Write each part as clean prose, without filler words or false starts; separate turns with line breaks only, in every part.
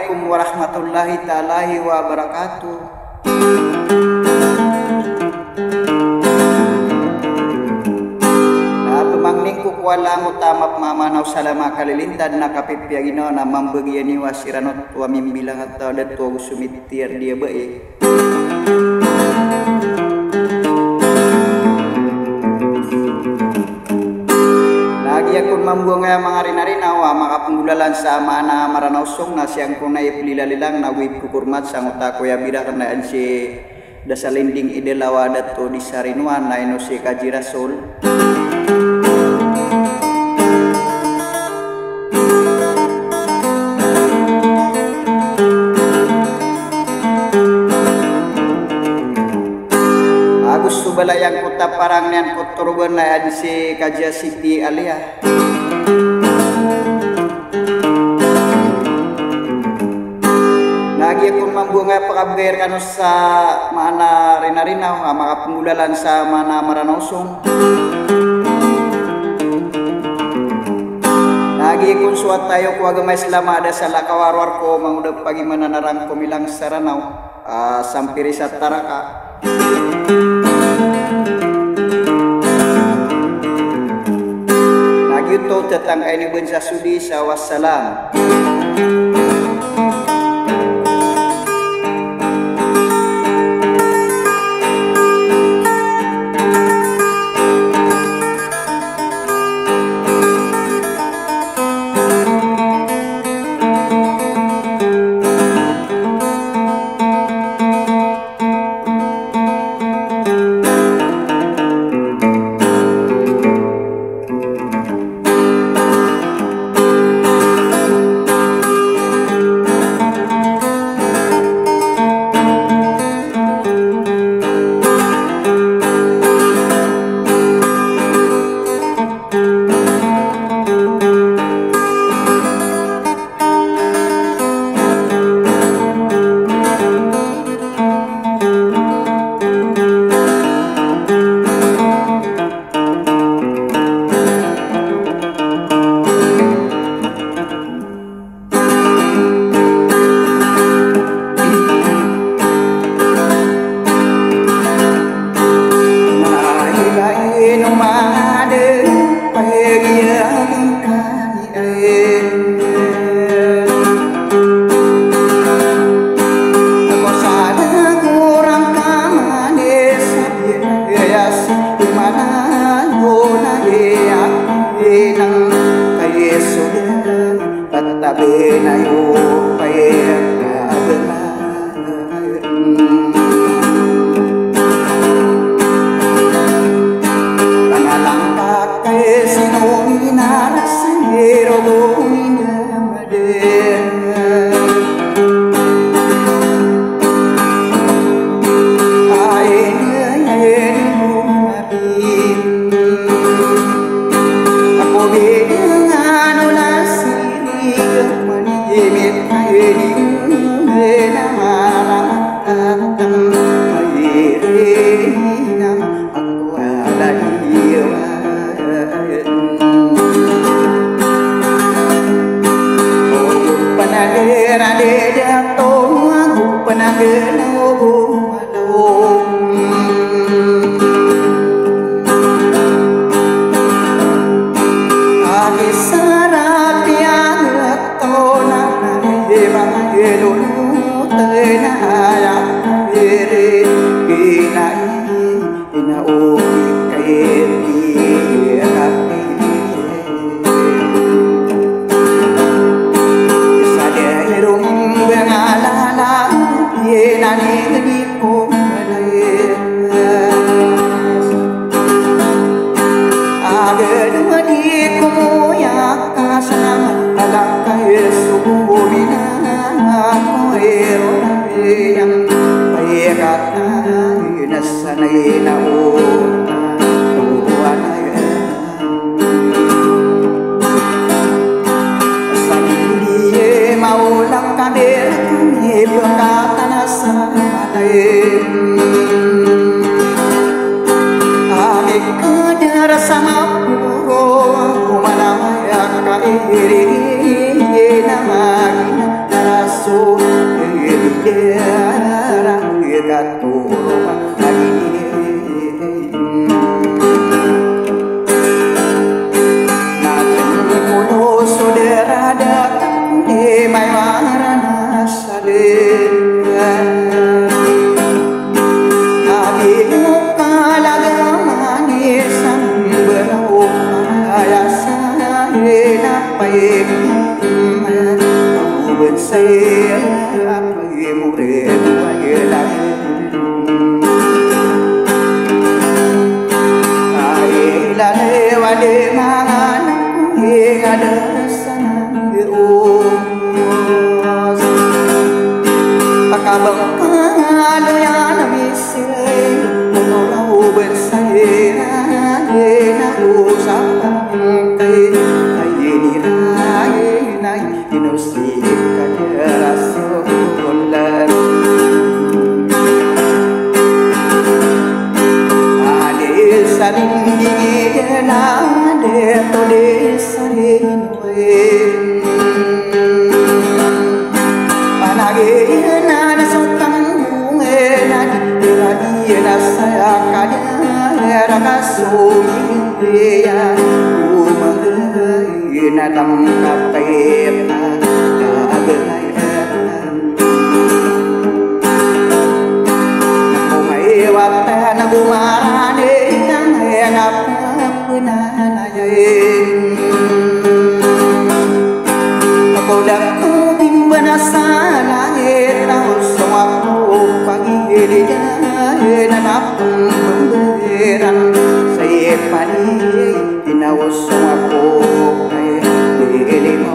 Assalamualaikum warahmatullahi ta'ala wabarakatuh. Pemangning kuala utama mamanaw salama kalilintad na kapipyagino na mambagian ni wasiranot wa mimbilang at dato sumitir dia bae. Akun mambuang nga mga rinarinaw makapanggulalan sa mana maranausong na siyang kunay pelilalilang na wib kukurmat sa nguta kuya bira kanaan si dasalinding idelawa dato di sarinuan na ino si Kajirasol. Gusto balayang kota parang niyan kotorban na si Kajia Siti Alia. Lagi akong mambunga pakabgair kano sa mana rinarinaw makapangulalan sa mana maranausong. Lagi akong suwat tayo kuwagamay selama ada sa lakawarwar ko mangudap pagi mananarang kumilang saranaw sampiri sa taraka. Ito tentang ini bensa sudi wassalam. Sama em bên xe mây mù đêm quay lại ai là đêm mà đêm mang nghe ada sana akabang ano yan amisay mulaw bên say na usapan kay ay inusik kanya sulan ade saling na de to de saling na sutang na na saya kanya rakasuin ya na tam kapep agay na may wata na bumarane ang hangap na nayayin ako dakutin ba na sa langit ang usong ako pag-iiligan na napambuhiran sa ipani inausong ako ay dili mo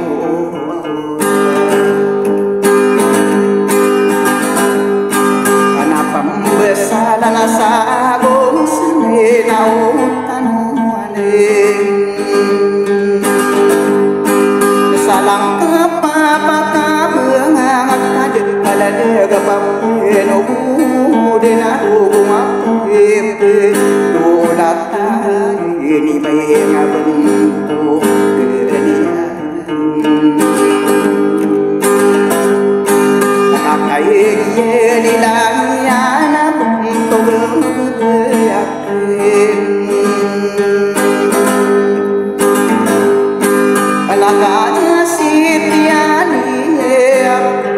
panapambesala na sa agong sinautan salang kapapakabang at kalalega papino din ako kumapipit tulat tayo ini may nga bento nakakaigye nilang yan na bento yakin alakanya si Tiani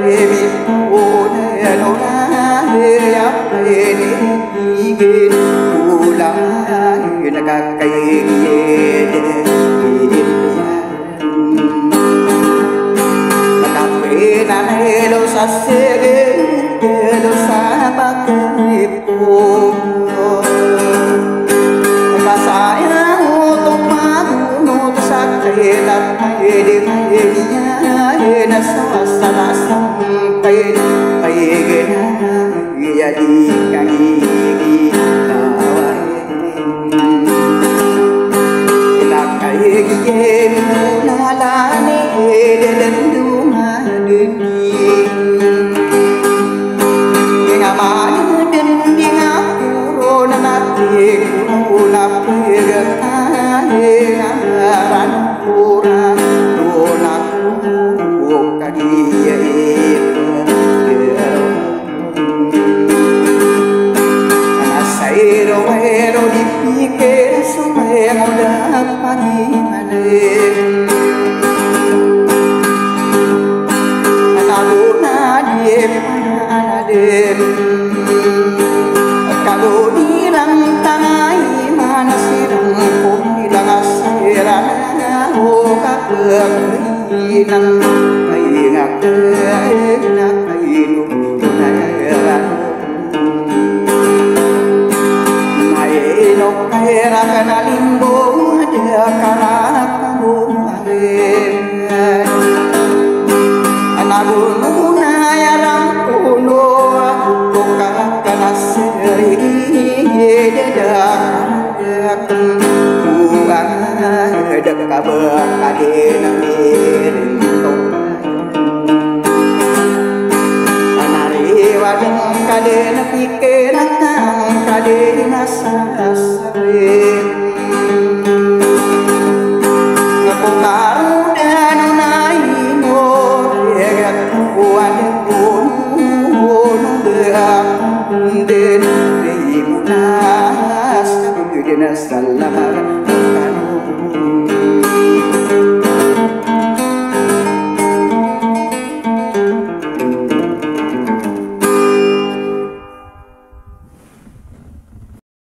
ebit una no higit ulang nakakaigye nakapina na helo sa sige helo sa bakripo kasaya utong magunot sa kahilat kahilit na sa salasang kahilit jadi kagigi kawain nalani delenduma dendi ngamani dendi ngapuro nanati kula pegatahe aran pura donaku kagiye Pero di pikir supaya dapat pagi-malam Naluna diem anadem Kalau dirang tangai mana sirang pun hilang asiran Oh kakeringan Kaingat kainat kainu Kainat no kaya kana limbo dia kana kumare anaguna ya rampuno kokara kana seri deda kuang dek kabar kadena rinto anari wadeng kadena pikiran kadena sasare ngapungaru dan naino ya kuan pun den ibunas dena salamar